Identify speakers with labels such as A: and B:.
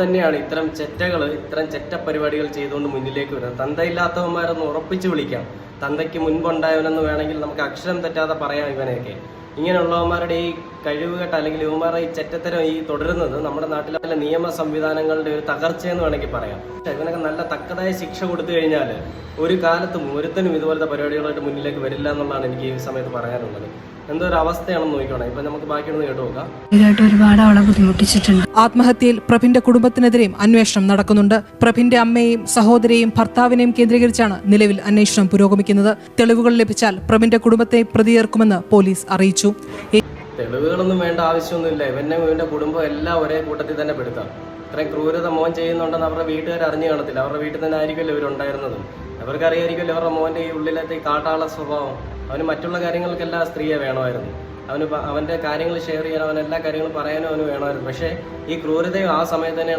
A: തന്നെയാണ് ഇത്തരം ഇത്തരം ചെറ്റ പരിപാടികൾ ചെയ്തുകൊണ്ട് മുന്നിലേക്ക് വരുന്നത്. തന്തയില്ലാത്തവന്മാരൊന്ന് ഉറപ്പിച്ചു വിളിക്കാം. തന്തയ്ക്ക് മുൻപുണ്ടായവനെന്ന് വേണമെങ്കിൽ നമുക്ക് അക്ഷരം തെറ്റാതെ പറയാം. ഇവനെയൊക്കെ ഇങ്ങനെയുള്ളവന്മാരുടെ ഈ കഴിവുകെട്ട അല്ലെങ്കിൽ ഇവന്മാരുടെ ഈ ചെറ്റത്തരം ഈ തുടരുന്നത് നമ്മുടെ നാട്ടിലെ നിയമ സംവിധാനങ്ങളുടെ ഒരു തകർച്ചയെന്ന് വേണമെങ്കിൽ പറയാം. ഇവനൊക്കെ നല്ല തക്കതായ ശിക്ഷ കൊടുത്തു കഴിഞ്ഞാൽ ഒരു കാലത്തും ഒരുത്തനും ഇതുപോലത്തെ പരിപാടികളായിട്ട് മുന്നിലേക്ക് വരില്ല എന്നുള്ളതാണ് എനിക്ക് ഈ സമയത്ത് പറയാനുള്ളത്. എന്തോ ഒരു അവസ്ഥയാണെന്ന് നോക്കണം. ഇപ്പൊ നമുക്ക് ബാക്കിയൊന്ന് കേട്ടു നോക്കാം.
B: ഒരുപാട് അവളെ ബുദ്ധിമുട്ടിച്ചിട്ടുണ്ട്.
C: ആത്മഹത്യയിൽ പ്രഭിന്റെ കുടുംബത്തിനെതിരെയും അന്വേഷണം നടക്കുന്നുണ്ട്. പ്രഭിന്റെ അമ്മയെയും സഹോദരിയെയും ഭർത്താവിനെയും കേന്ദ്രീകരിച്ചാണ് നിലവിൽ അന്വേഷണം പുരോഗമിക്കുന്നത്. തെളിവുകൾ ലഭിച്ചാൽ പ്രഭിന്റെ കുടുംബത്തെ പ്രതിയേർക്കുമെന്ന് പോലീസ് അറിയിച്ചു.
A: തെളിവുകളൊന്നും വേണ്ട ആവശ്യമൊന്നുമില്ല. ഇവന്റെ കുടുംബം എല്ലാം ഒരേ കൂട്ടത്തിൽ തന്നെ പെടുത്താം. ഇത്രയും ക്രൂരത മോൻ ചെയ്യുന്നുണ്ടെന്ന് അവരുടെ വീട്ടുകാർ അറിഞ്ഞു കാണത്തില്ല. അവരുടെ വീട്ടിൽ തന്നെ ആയിരിക്കുമല്ലോ ഇവരുണ്ടായിരുന്നത്. അവർക്ക് അറിയായിരിക്കുമല്ലോ അവരുടെ മോന്റെ ഈ ഉള്ളിലത്തെ ഈ കാട്ടാള സ്വഭാവം. അവന് മറ്റുള്ള കാര്യങ്ങൾക്കെല്ലാം സ്ത്രീയെ വേണമായിരുന്നു. അവന്റെ കാര്യങ്ങൾ ഷെയർ ചെയ്യാൻ, അവൻ എല്ലാ കാര്യങ്ങളും പറയാനും അവന് വേണമായിരുന്നു. പക്ഷേ ഈ ക്രൂരതയും ആ സമയത്ത് തന്നെയാണ്